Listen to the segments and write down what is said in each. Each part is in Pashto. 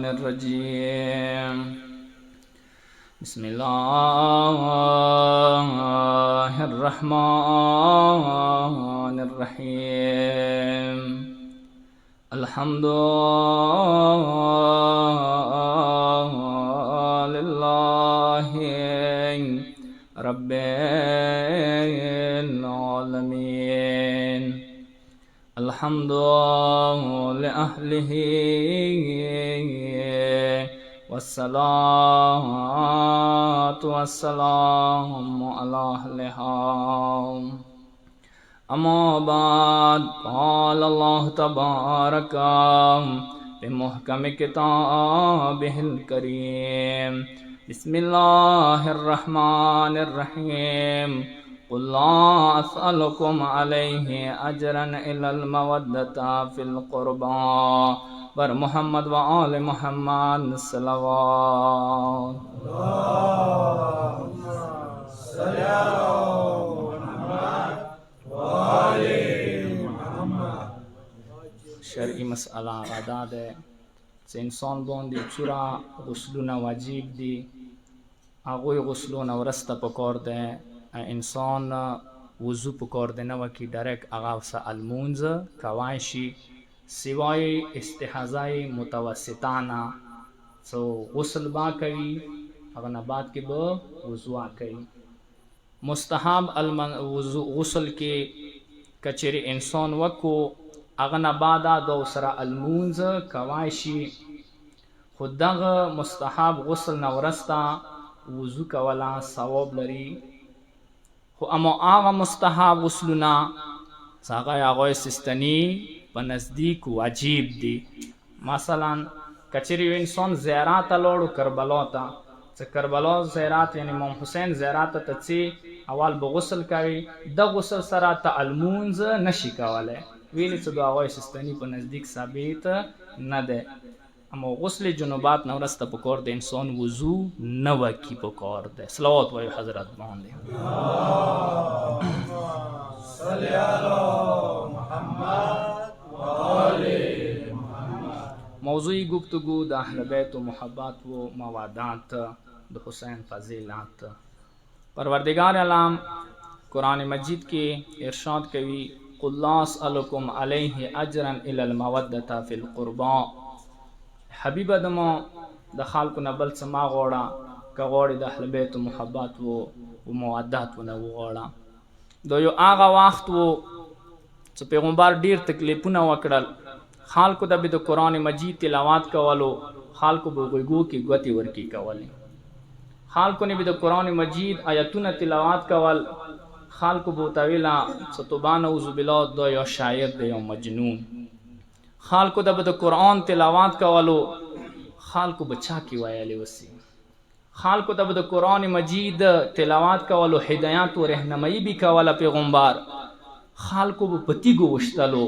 الرجیم بسم اللہ الرحمن الرحیم الحمد للہ رب العالمین الحمد لأہلہ والصلاة والسلام علی اہلہا اما بعد قال اللہ تبارک بمحکم کتابہ الکریم بسم اللہ الرحمن الرحیم قل لا اسألكم عليه اجرا الا المودة في القربى بر محمد و آل محمد صلوات اللهم صل على محمد و آل محمد. شرعی مسئلہ غداد ہے سے انسان بوندی چورا غسلونا واجب دی آغوی غسلونا ورست پکور دے انسان وضو پکور دینا وکی ڈائریکٹ اغاوسا المونز کوائشی سوائے استحاضائی متوسطانا سو غسل با کئی اغنا بعد کے با وضو کئی مستحب غسل کے کچری انسان وکو اغنا بعدا دو سرا المونز کوائشی خود دغ مستحب غسل نورستا وضو کولا ثواب لری خو اما آغا مستحب غسلنا ساغای آغای سستنی پا نزدیک واجب دی. مثلا کچری انسان زیارات لوڑو کربلا تا چه کربلا زیارات یعنی امام حسین زیارات تا چی اول بغسل کری دا غسل سرا تا المونز نشی کوله ویلی چه دو آغای سستنی پا نزدیک ثابت نده اما غسل جنوبات نورست پکار ده انسان وضو نوکی پکار ده. صلوات وی حضرت بانده صلی علی محمد و آل محمد. موضوعی گفتگو دا اہل بیت و محبت و موادات دا حسین فضیلات. پروردگار علام قرآن مجید کے ارشاد کوي قل لا اسألكم علیہ اجرا الا المودة فی القربى. حبیب ادمو دا خالق نبل سما غوڑا کا غوڑی دا اہل بیت و محبت و موادات و نو غوڑا دو یو آغا وقت و چو پیغمبر دیر تکلیفونا وکڑل خالق دا بی دا قرآن مجید تلاوات کولو خالق بو غیگو کی گوتی ورکی کولی خالق نے بی دا قرآن مجید آیتونا تلاوات کول خالق بو تاویلا ستوبان اوزو بلا دو یو شاعر دا یو مجنون خالق دا بی دا قرآن تلاوات کولو خالق بچا کی ویالی وسی خالق دا بی دا قرآن مجید تلاوات کولو ہدایات و رہنمائی بھی کولا پیغمبر خالق بو پتی گو وشتلو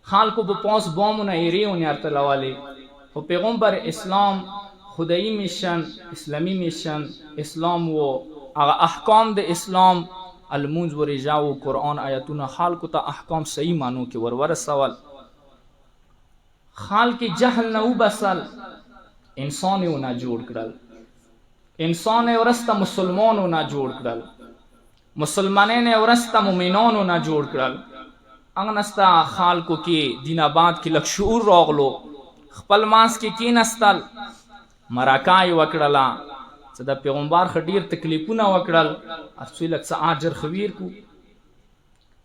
خالق بو پونس بومونا ایریونی ارتلوالی و پیغمبر اسلام خدایی میشن اسلامی میشن اسلام و احکام دا اسلام المونز و رجا و قرآن آیتونا خالق تا احکام صحیح مانو کی ورور سوال خالق جہل نو بسل انسانی اونا جوڑ کرل انسان ورستا مسلمان اونا جوڑ کرل مسلمانین ورستا مومنان اونا جوڑ کرل انگنستا خالقو کی دین آباد کی لک شعور روغلو خپل مانس کی نستل مراکای وکڑلا صدا پیغمبر خدیر تکلیفونا وکڑل ارسوی لک سا آجر خویر کو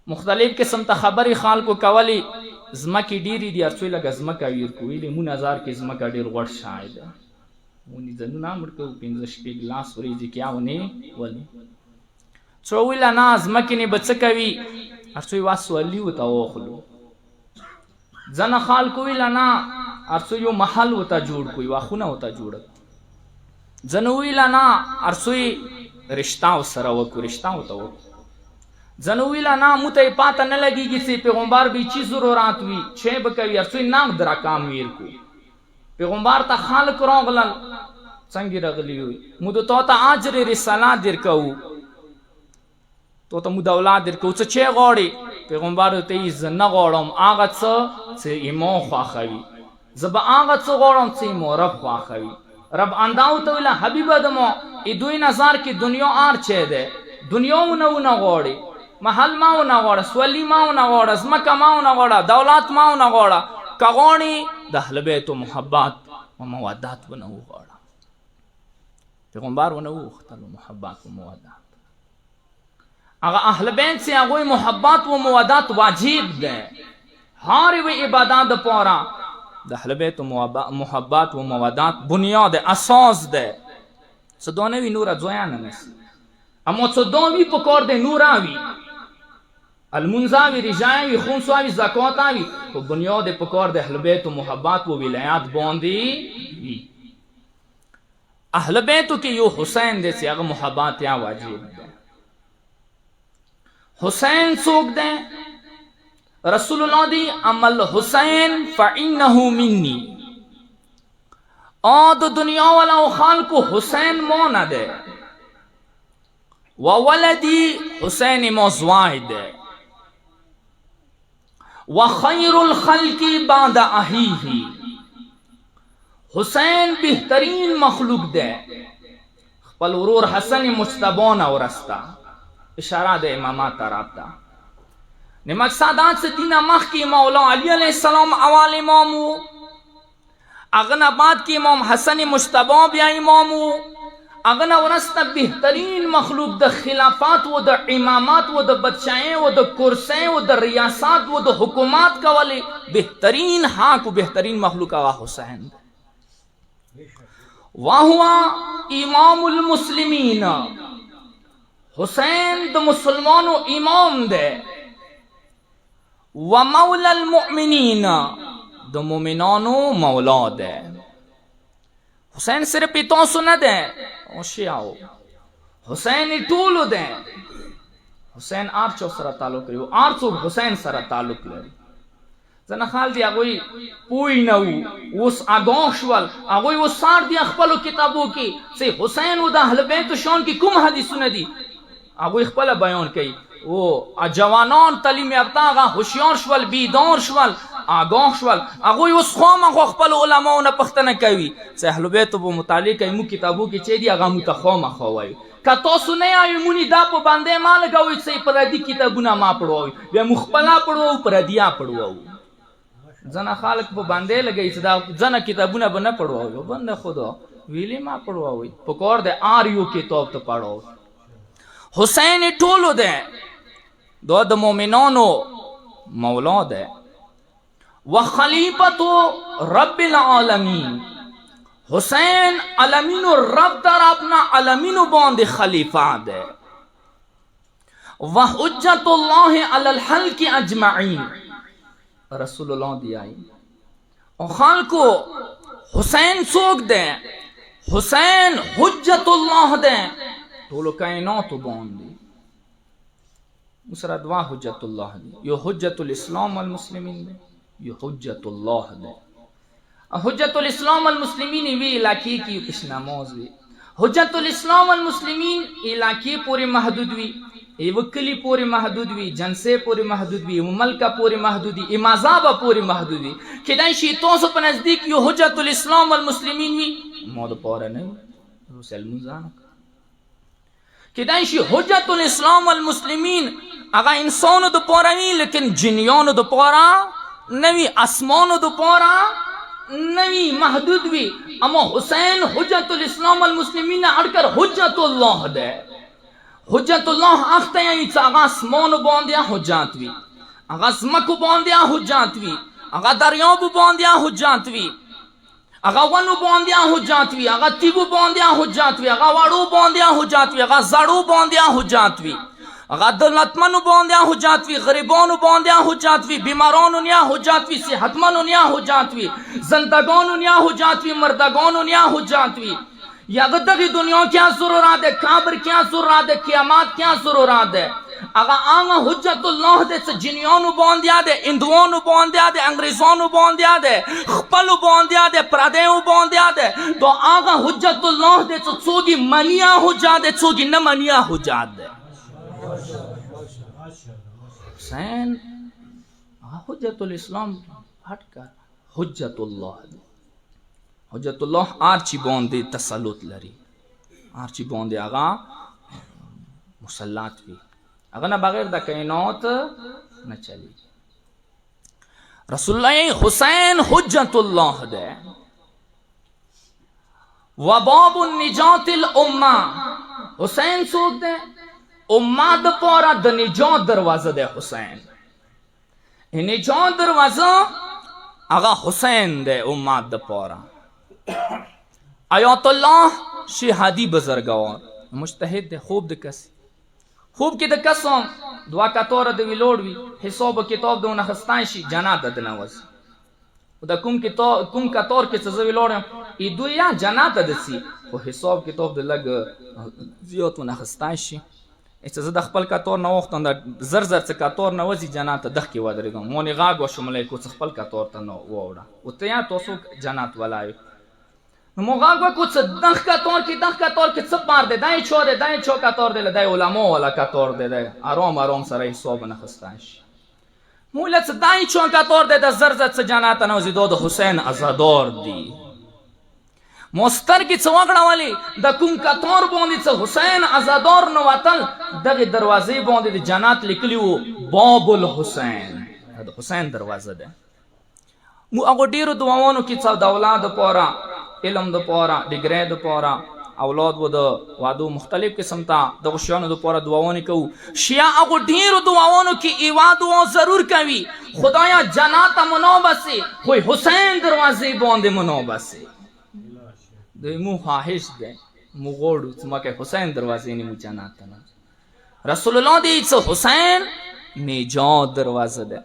مختلف قسم تا خبری خالقو کولی زمکی ڈیری دی ارسوی لگ زمکا ویر کو ویلی مون ازار کی زمکا ڈیر غور شاید مونی زنو نامر کو پینزش پی گلاس وریجی کیا ونی ولی چووی لنا زمکی نی بچکوی ارسوی واسو علیو تا وخلو زن خالقوی لنا ارسوی یو محل وتا جوڑ کوئی واخونا وتا جوڑت زنوی لنا ارسوی رشتاو سراوکو رشتاو تا وکو زنوی لنا موتا پاتا نلگی گی سی پیغمبر بھی چی ضرورات ہوئی چھے بکوی ارسوی نام درا کام ویر کو پیغمبر تا خالق رونغلن سنگی رغلی ہوئی مودو تو تا آجر رسالہ در کهو تو تا مود اولاد در کهو چه غاڑی پیغمبر تی زن غاڑم آغا چه څه ایمو خواخوي زه به هغه څه غواړم څه ایمو رب خواخوي. رب انداو ته ویله حبیبه دمو ای دوی نظر کې دنیا آر چه ده دنیا ونه غواړي محل ما ونه غواړه سولی ما ونه غواړه ځمکه ما ونه غواړه دولت ما ونه غواړه که غواړي د اهل بیتو محبت و مودت ونه وغواړه. پیغمبر ونه وغوښتل محبت و مودت. هغه اهل بیت سے هغوی محبت و مودت واجب ده. هر یو عبادت دپاره د اهل بیت محبت و مودت بنیاد اساس ده. څه دانه وي نوره ځویانه نسی اما څه دان وي پکار ده نوره وي المنځ وي رژه وي خمس وي زکات وي خو بنیاد پکار د اهل بیت و محبت و ولایت باندې وي. اهل بیتو کې یو حسین دی چې هغه محبت یا واجب ده. حسین څوک دی؟ رسول اللہ دی عمل حسین فعنہ منی آد دنیا والا خالق حسین مونا دے وولدی حسین موزوائی دے وخیر الخلق بعد اہیہی حسین بہترین مخلوق دے. خپل ورور حسن مجتبون ورستا اشارہ دے امامات رابطہ نے مقصدات سے دینہ مخ کی مولا علی علیہ السلام اول امامو اغن آباد کی امام حسن مجتبی بیا امامو اغن ورستا بہترین مخلوق دا خلافات و دا امامات و دا بادشاہیں و دا کرسیں و دا ریاست و دا حکومات کا والی بہترین حاک و بہترین مخلوق آغا حسین وہوا امام المسلمین حسین دا مسلمانو امام دے ومولا المؤمنین دا مومنانو مولا دے. حسین صرف اتوسو نہ دے اوشیاؤ حسین ٹولو دے. حسین آرچو سر تعلق کریو آرچو حسین سر تعلق لري. زنه خال دی اگوی پوی نو اوس اگوشول اگوی اوس سار دی خپلو کتابو کی سی حسین و دا اهل بیت شان کی کوم حدیثونه دی اگوی خپل بیان کی او جوانان تعلیم یافته هغه هوشیار شول بیدار شول آگاه شول هغوی اوس خامخا خپل علماو نه پوښتنه کوي چې اهل بیت په متعلق ایمو کتابو کې چې دی هغه موږ خامخا وایي که تاسو نه یایئ مونږ دا په باندې ما لګوئ چې پردي کتابونه ما پړوئ بیا موږ خپله پړوو پردیا پړوو ځنه خلک په باندې لګوي چې دا ځنه کتابونه به نه پړوو بنده خدا ویلی ما پړوئ پکار دی آر یو کتاب ته پړو. حسین ټولو دی دا د مومنانو مولا ده وخلیفت رب العالمین حسین علمین رب در اپنا علمین باند خلیفہ ده وحجت اللہ علی الخلق اجمعین رسول اللہ دیائی اور خالقو حسین سوک ده حسین حجت اللہ ده طول کائنات باندی مسرا دوا حجت اللہ دی یو حجت الاسلام والمسلمین دی یو حجت اللہ دی. حجت الاسلام والمسلمین وی علاقی کی کس نماز وی حجت الاسلام والمسلمین علاقی پوری محدود وی ای وکلی پوری محدود وی جنسے پوری محدود وی ملکہ پوری محدود وی امازابہ پوری محدود وی کدائی شیطان سو پر نزدیک یو حجت الاسلام والمسلمین وی مود پورا نہیں روسیل منزانک کدائی شی حجت الاسلام والمسلمین اگا انسانو دو پورا نہیں لیکن جنیانو دو پورا نوی اسمانو دو پورا نوی محدود وی اما حسین حجت الاسلام والمسلمین اڑکر حجت اللہ دے. حجت اللہ اختا یعنی اگا اسمانو باندیا حجات وی اگا زمکو باندیا حجات وی اگا دریابو باندیا حجات وی اگا ونو باندیا حجات وی اگا تیگو باندیا حجات وی اگا وڑو باندیا حجات وی اگا زڑو باندیا حجات وی اگا دولتمنو باندیا حجات وی غریبانو باندیا حجات وی بیمارانو نیا حجات وی صحتمنو نیا حجات وی زندگانو نیا حجات وی مردگانو نیا حجات وی یا غدغی دنیا کیا ضرورات ہے قبر کیا ضرورات ہے قیامات کیا ضرورات ہے اگا آنگا حجت اللہ دے سے جنیانو باندیا دے اندوانو باندیا دے انگریزانو باندیا دے خپلو باندیا دے پردیو باندیا دے تو آنگا حجت اللہ دے سے چوگی منیا حجات دے چوگی نمنیا حجات دے. حسین حجت الاسلام ہٹ کر حجت اللہ دی. حجت اللہ آرچی بوندی تسلط لری، آرچی بوندی آغا مسلات بھی اگر نہ بغیر دا کائنات نہ چلی. رسول اللہ حسین حجت اللہ دے وباب النجات الامہ. حسین سوک دے امہ دا پورا دا نجات دروازہ دے. حسین نجات دروازہ آغا حسین دے امہ دا پورا. آیات اللہ شہادی بزرگوار مجتہد دے خوب دے کسی خوب کی دے کسوں دعا کتور دے ویلوڑ وی حساب کتاب دے نخستائشی جنات دے نوز دا کم کتور کی سزا ویلوڑ ای دو یا جنات دے سی و حساب کتاب دے لگ زیوت و نخستائشی اس سزا دا خپل کتور نوختن دا زرزر سے کتور نوزی جنات دخ کی وادر گا مونی غاگ و شملے کو خپل کتور تا نو ووڑا و تیان توسو جنات والائی موغاگ و کچھ دخ کا طور کی سب مار دے دائیں چھو کا طور دے دائیں علماء والا کا طور دے دائیں آرام سر حساب نخستانش مولت سے دائیں چھو کا طور دے دا زرزت سے جاناتا نوزی دو حسین ازادور دی مستر کی چوگڑا والی دا کم کا طور بوندی سے حسین ازادور نواتل دا دروازے بوندی دی جانات لکلیو باب الحسین حسین دروازہ دے مو اگو دیرو دعوانو کی چاو دا اولاد پورا علم دا پورا ڈگری دا پورا اولاد و دا وادو مختلف قسم تا دا غشیانو دا پورا دعوانی کو شیعہ اگو ڈھیرو دعوانو کی ایوادو ضرور کوي خدایا جناتا منوبسی کوئی حسین دروازے بوندے منوبسی دو مو خواہش دے مو غوڑو تما کہ حسین دروازے نی مو جناتا نا رسول اللہ دیت حسین نجات دروازہ دے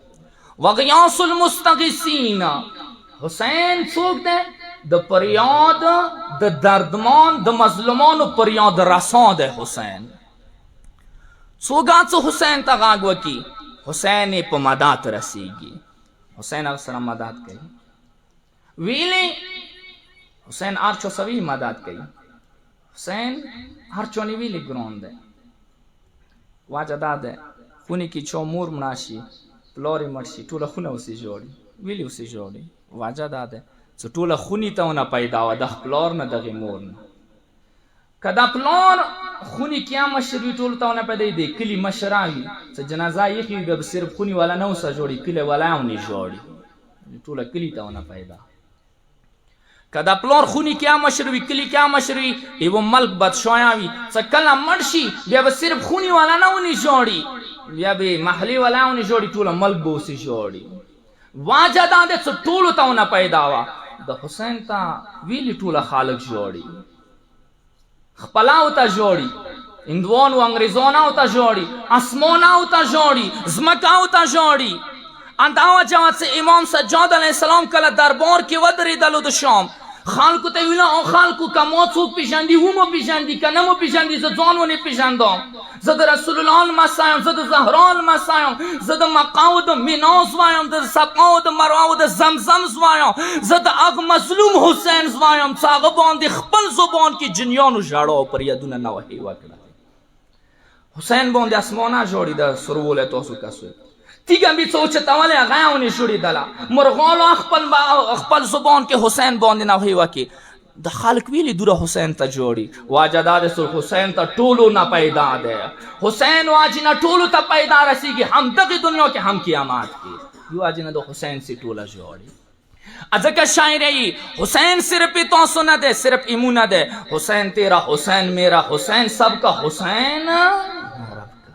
وغیاس المستغیثین حسین سوک دے دا پریاد دا دردمان دا مظلومان و پریاد رسان دے حسین سوگات سو حسین تا غاگو کی حسین پا مدات رسیگی حسین اکثر مدات کئی ویلی حسین آرچو سوی مدات کئی حسین آرچونی ویلی گرون دے واجہ دا دے خونی کی چو مور مناشی پلوری مرشی طول خونه اسی جوڑی ویلی اسی جوڑی واجہ دا دے سو طول خونی تا اونا پیدا و دخ پلور نا دغی مور نا کدا پلور خونی کیا مشروی طول تا اونا پیدا دے کلی مشراوی سو جنازہ یخی بے صرف خونی والا نو سا جوڑی کلی والا اونی جوڑی طول کلی تا اونا پیدا کدا پلور خونی کیا مشروی کلی کیا مشروی ایو ملک بدشویاوی سو کلا مرشی بے صرف خونی والا نو نی جوڑی یا بے محلی والا اونی جوڑی طول ملک بوسی جوڑی واجہ دا دے سو طولو تا اونا پیداوا دا حسین تا ویلی طول خالق جوڑی خپلاو تا جوڑی اندوانو انگریزوناو تا جوڑی اسموناو تا جوڑی زمکاو تا جوڑی انداوا جواد سے امام سجاد علیہ السلام کلا دربار کی ودری دلو دا شام خالقو تا ویلا او خالقو کا موتوک پیشندی ومو پیشندی کا نمو پیشندی زدوانو نی پیشندام زد رسول اللہ مسائم زد زہران مسائم زد مقاود مناز وایم زد سقاود مراود زمزم وایم زد اغ مظلوم حسین وایم ساغ باندی خپل زبان کی جنیانو جاڑا پر یدون نوحی وکڑا حسین باندی اسمانا جوڑی دا سرول توسو کسوی تیگا بھی سوچتا والے اغیاونی شوڑی دلا مرغالو اخپل زبان کے حسین باندی نوحی وکی دا خالق ویلی دورا حسین تا جوڑی واجہ دا دے سر حسین تا ٹولو نا پیدا دے حسین واجی نا ٹولو تا پیدا رسی گی ہم تقی دنیا کے ہم قیامات کی یو واجی نا دا حسین سی ٹولا جوڑی ازکا شاعر ہے حسین صرف تو سنا دے صرف امو نہ دے حسین تیرا حسین میرا حسین سب کا حسین رب کا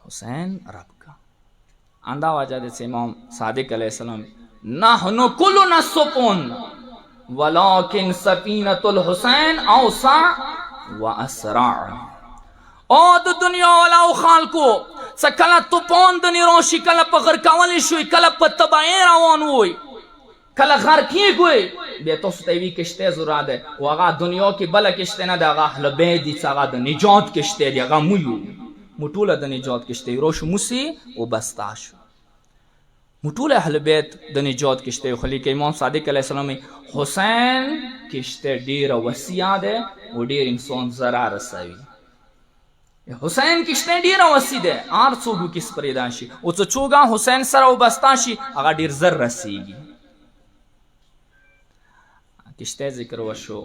حسین رب کا اندہ واجہ دے سے امام صادق علیہ السلام نحنو کلنا سپون ولیکن سفینت الحسین اوسع و اسرع او دو دنیا والا او خالقو سکلا تپون دنی روشی کلا پا غرکاولی شوی کلا پا تبعی روان ہوئی کلا غرکی گوئی بے تو ستیوی کشتے زورا دے و آغا دنیا کی بلا کشتے نا دے آغا احل بیدی چا آغا دا نجات کشتے دی آغا مویو مطول دا نجات کشتے روش موسی و بستاشو مطول اہل بیت دا نجات کشتے خلیق امام صادق علیہ السلام حسین کشتے دیر وسیع دے و دیر انسان ضرار رساوی حسین کشته ډیره وسیع ده، هر څوک کس پریدا شي او څه چوغا حسین سره وبستا شي هغه ډیر زر رسیږي. کشته ذکر وشو،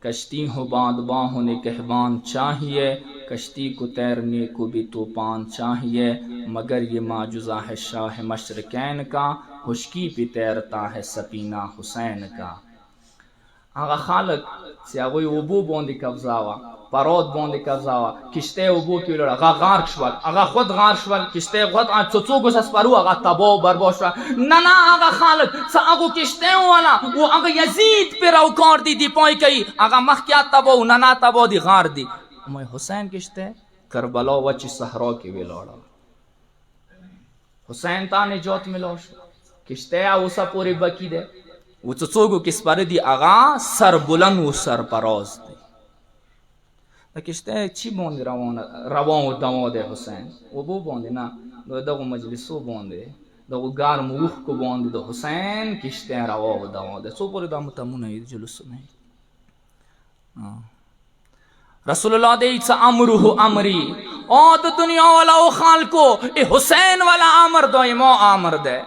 کشتی ہو بادباں نگہبان چاہیے، کشتی کو تیرنے کو بھی طوفان چاہیے، مگر یہ معجزہ ہے شاہ مشرقین کا، خشکی پہ تیرتا ہے سفینہ حسین کا. هغه خلق چې هغوی اوبو باندې قبضه وه، پرات باندې قبضه وه، کشته اوبو کې ولاړه، هغه غارق شول، هغه خود غارق شول، کشته خود څو څو سپرو هغه تباه و برباد شول. نه هغه خلق څه هغو کشته والا و هغه یزید پې راوکار دي دفاع کوي، هغه مخکې تباه و نه تباه دي غار دي. ما حسین کشته کربلا وچې صحرا کې ولاړه، حسین ته نجات ملا شو، کشته اوسه پورې بکی ده و څه څوکو کې سپاره دي هغه سر بلند و سرپراز دی. د کشته چی باندې روان و دوا دی حسین؟ اوبو باندې نه، د دغو مجلسو باندې، دغو ګرمو اوښکو باندې د حسین کشته روان و دوا دی. څو پورې دا متمونه وي جلوسونه رسول الله دی څه امره امری او د دنیا والا او خلکو ای حسین والا امر دایما امر ده،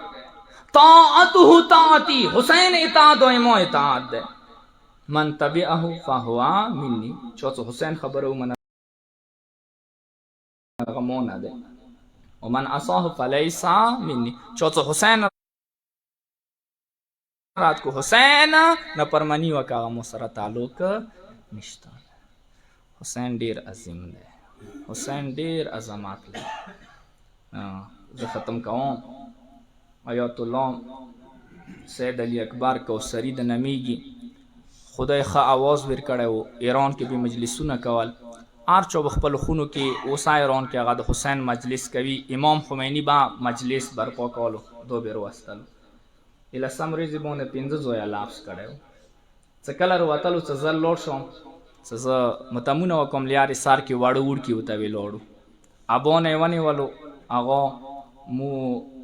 طاعته طاعتی، حسین اطاعت و ما اطاعت ده. من تبعه فهو منی، چوڅ حسین خبره من غمونه ده، و من عصاه فلیس منی، چوڅ حسین رات کو حسین نه پرمانی وکا مو سره تعلق نشته. حسین ډیر عظیم ده، حسین ډیر عظمت ده. زه ختم کوم. آیات الله سید علی اکبر کوثری د نمیږي، خدای ښه آواز ورکړی و، ایران کې به مجلسونه کول، هر چا به خپلو خونو کې اوسه ایران کې هغه د حسین مجلس کوي. امام خمیني به مجلس برپا کولو، دو به روستلو. لسم ورځې باندې 5 زویه لفظ کړی و. څه کله روتلو څه زه لوړ شوم، څه زه متمونه وکړم لیارې سار کې واړه وړکي ورته ولاړو، ابونه یې ونیولو، هغه مو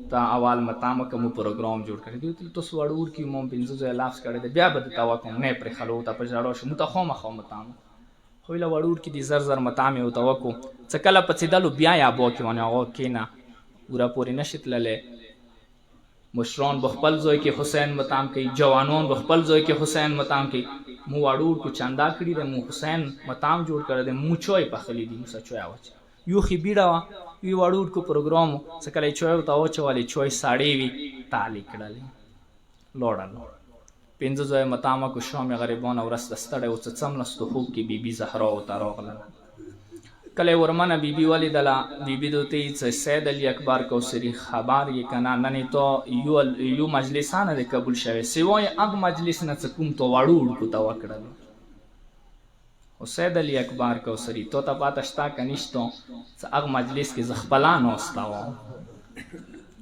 تا اول متامه کوم پروګرام جوړ کړی دی، ته تاسو وړور کې مو 5 زویه لفظ کړی دی، بیا به تا وکم نه پرې خلو ته په جاړو شو مته خامخا متامه خو له وړور کې دي زر زر متامه او تا وکو. څه کله په سیدلو بیا یا بو کې ونه هغه کینا پورا پوری نشتلله. مشران بخپل زوی کې حسین متام کوي، جوانان بخپل زوی کې حسین متام کوي. مو وړور کو چندا کړی دی، مو حسین متام جوړ کړی دی، مو چوي په خلی دی، مو سچوي واچ یو خې بیډا وی وړور کو پروګرام څه کله چوي تا او چوالي چوي ساړې وی تالی کړلې لوړل 5 زوی متامه کو شوم غریبان او رست ستړې او څه څملستو خوب کې بیبي زهرا او تاروغله. کله ورمنه بیبي ولیدله، بیبي دوی څه سید علی اکبر کوثری خبر یې کنه نن ته یو مجلسانه د قبول شوی سیوای اګ مجلس نه څه کوم تو وړور کو تا وکړل. حسین علی اکبر کوثری تو ته پاته شتا کنيشتو څه اګ مجلس کې زخپلان واستاو.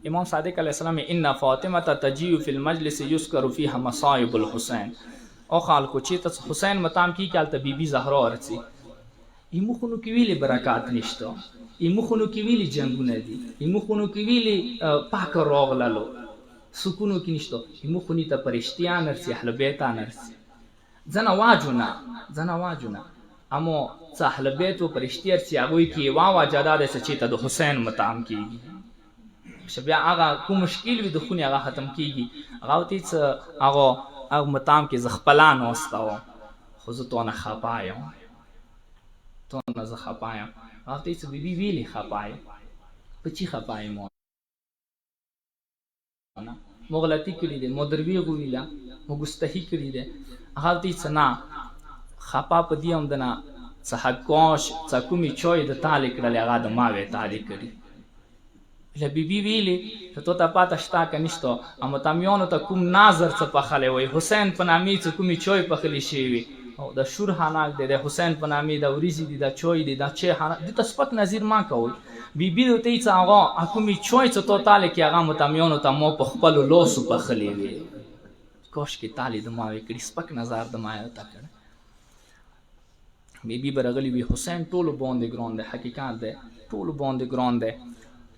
امام صادق علیہ السلام ان فاطمه تجیء فی المجلس یذکر فیها مصائب الحسین، او خلکو چې ته حسین متام کی کالته بیبي زهرا ورڅي ایمو خونو کې ویلي برکات نشته، ایمو خونو کې ویلي جنگونه دي، ایمو خونو کې ویلي پاک راغللو سکونو کې نشته، ایمو خونی ته پرشتیان ورڅي اهل بیت انرسي زنه واجونه اما څه اهل بیت او پرشتي ورڅي هغوی کې وا جداد څه چې ته د حسین متام کیږي بیا هغه کوم مشکل وي د خونې هغه ختم کیږي. هغه ته څه هغه متام کې زخپلان واستاو خو زه تو نه خپایم، تو نه زه خپایم. هغه ته څه بیبي ویلي خپایم په چی خپایم مو غلطي کړې ده، مو درویغ ویله، مو ګستهي کړې ده. هغه ته څه نه خپا په دې هم دنه څه حقاش څه کومې چوي د تالی کړلې هغه د ما وې تالی کړي له بیبي ویلي ته ته پاته شتا که نشته اما تامیانو ته کوم ناظر څه پخلی وی حسین په نامې څه کومې چوی پخلی شوي او د شور حناک دی د حسین په نامې د وریځې دي د چوی دي د چای حناک دې ته سپک نظیر ما کوئ. بیبي ته یې څه هغه کومې چوی څه تو تالی کې هغه مو تامیانو ته مو په خپلو لاسو پخلی وي کاش کې تالی د ما وی کړي سپک نظر د ما ته کړی. بیبي به راغلی وي حسین ټولو باندې ګران دی، حقیقت دی ټولو باندې ګران دی.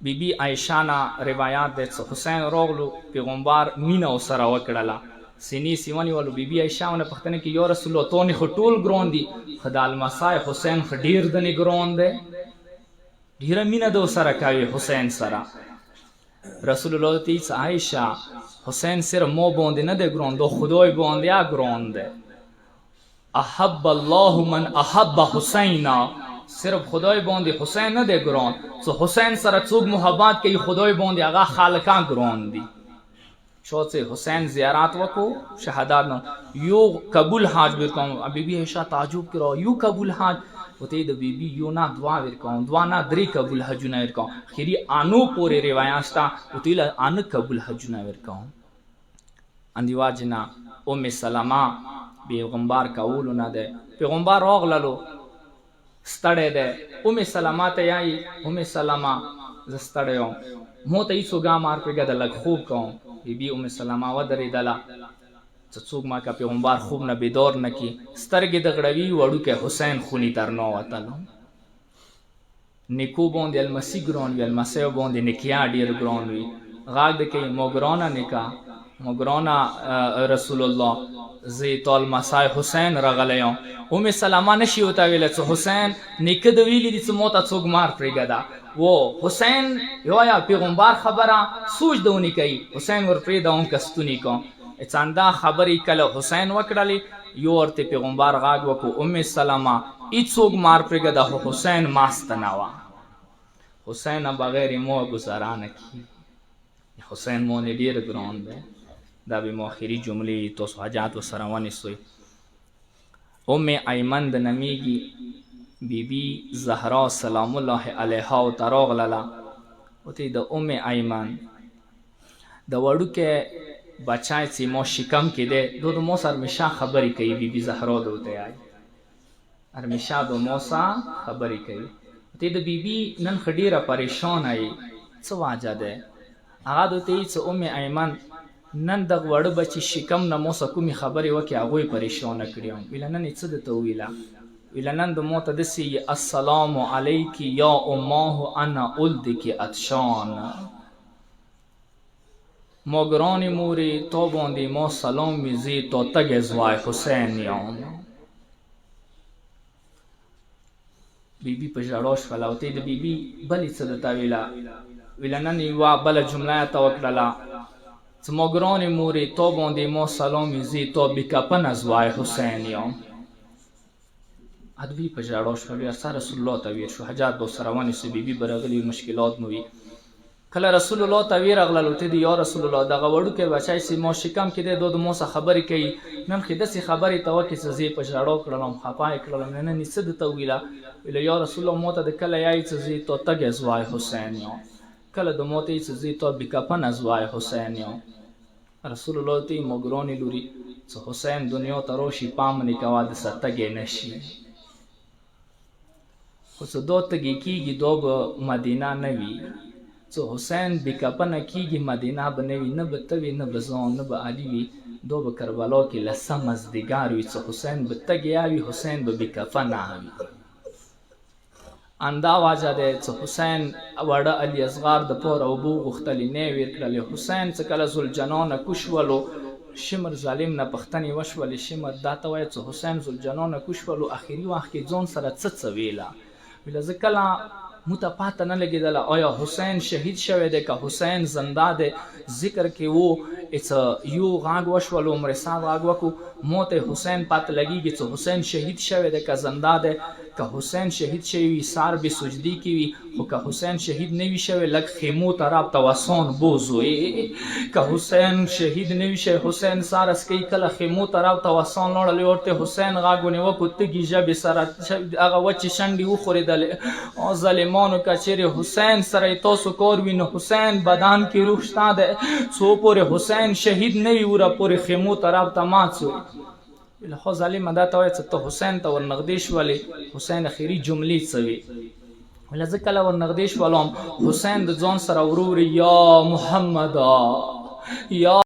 بیبي عایشه نه روایات دی چې حسین راغلو پیغمبر مینه ورسره وکړله سینې سې ونیولو. بیبي عایشه ونه پوښتنه کې یا رسول الله تو نه خو ټول ګران دي خو د المسای حسین خو ډېر دنې ګران دی ډیره مینه د سره کوي حسین سره. رسول الله ته ایس عایشه حسین صرف ما باندې نه دی ګران، دا خدای باندې ګران دی. احب الله من احب حسینا، صرف خدای باندې حسین نه دی ګران، څو حسین سره څوک محبت کوي خدای باندې هغه خالقا ګران دي. شو چې حسین زیارت وکړو شهادت نه یو قبول حاج ورکوم. بی بی عائشہ تعجب کړه یو قبول حاج وته د بی بی یو نه دعا ورکوم، دعا نه درې قبول حجونه ورکوم. خیری انو پورې روایت تا وته له ان قبول حجونه ورکوم. اندیوا جنا ام سلمہ پیغمبر کول نه ده، پیغمبر راغللو ستړی ده. ام سلمہ ته یای ام سلمہ ز ستړی یم مو ته هیڅ ګام مار پرګه د لګ خوب کوم. بی بی ام سلمہ ودرېدله چې څوک ما کا پیغمبر خوب نه بیدار نه کی. سترګې د غړوي وړوکی حسین خونی تر نو وتلو. نیکو باندې المسی ګران وی، المسی باندې نکیا ډیر ګران وی. غاګ د کې موګرانا نکا موګرانا رسول الله زی تول مسای حسین رغلیو. ام سلمہ نشي وتا ویل چې حسین نیکه د ویلی دي چې موته څوک مار پرګه دا وہ حسین یا پیغمبر خبره سوچ دونی کوي. حسین ور پرې داون کستونی کو اڅاندا خبرې کله حسین وکړلې یو ورته پیغمبر غاګ وکړو ام سلمہ هیڅوک مار پرګه دا حسین ماست نوا. حسین بغیر مو گزارا نه کی. حسین مو نه ډیر ګران دی. دا به مو اخري جملې تو حاجات وسره ونیسوي. ام ایمن د نمیږي بی بی زهرا سلام الله علیها او تراغللا وتی د ام ایمن د وړوکه بچای چې مو شکم کې ده دو مو سر مشا خبرې کوي. بی بی زهرا دوته آی ارمشا دو مو سره خبرې کوي. ته د بی بی نن خډیره پریشان آی څه واجه ده. هغه دوته چې ام ایمن نن د وړ بچی شکم نه مو سره کومي خبرې وکي هغه پریشان کړیو. ویل نن څه د تو ویلا ویل نن د موت دسی السلام علیک یا امه انا ولدک عطشان. موگرانی موری تو باندی ما سلام میزی تو تگ ازوای حسین یام. بی بی پجاروش فلاوتی د بی بی بلی صدتا ویلا نن یوا بل جمله توکللا چې موگرانی موری تو باندی ما سلام میزی تو بکپن ازوای حسین یام. ادبی پجاروش فلیا سره رسول الله تویر شو حاجات دو سروانی سی بی بی برغلی مشکلات موی. کله رسول الله تویر اغلل ته دی یا رسول الله دغه وړو کې بچای سی مو شکم کې د دو مو سره خبرې کوي. نن خې دسی خبرې ته وکي چې زی پجاړو کړم خپای کړم نه نسد ته ویلا ویل یا رسول الله موته د کله یای چې زی تو تګ ازوای حسین یو کله د موته چې زی تو بکپن ازوای حسین یو. رسول الله تی مګرونی لوري چې حسین دنیا تروشی پام نکوا د ستګې نشي. خو څه دو تګی کیږي دو مدینه نوی څو حسین بکپنه کیږي مدینه بنوي نه بتوي نه بزون نه به علی وي دو به کربلا کې لسم مزدګار وي څو حسین بتګي اوي حسین به بکفنه اوي. اندا واجه ده څو حسین وړه علی اصغر د پور او بو غختلی نه ویر کړل. حسین څ کله زل جنان کوشولو شمر ظالم نه پختنی وشول شمر داته وای څو حسین زل جنان کوشولو اخیری وخت کې ځون سره څ ویلا ویل ځکلا مته پاته نه لګیدله آیا حسین شهید شوی دی که حسین زنده دی. ذکر کې وو یو غاګ وشول عمر صاحب غاګ وکړو موته حسین پاته لګیږي چې حسین شهید شوی دی که زنده دی. که حسین شهید شوی سار به سجدی کی وی خو که حسین شهید نوی شوی لک خیمو طرف توسون بوزوي. که حسین شهید نوی شوی حسین سار اس کی کله خیمو طرف توسون لړل ورته حسین غاګونه وکړه گیجه به سره هغه وچ شنډي و خوریدل او ظالمانو کچره حسین سره تاسو کور وینه حسین بدن کې روح شته ده څو پورې حسین شهید نوی ور پورې خیمو طرف تماسو. خو ظالم دا ته وای چې ته حسین ته ورنغدیش ولی حسین اخیری جملې سوي ولا ځکه ورنغدیش ولوم حسین د ځون سره ورور یا محمد یا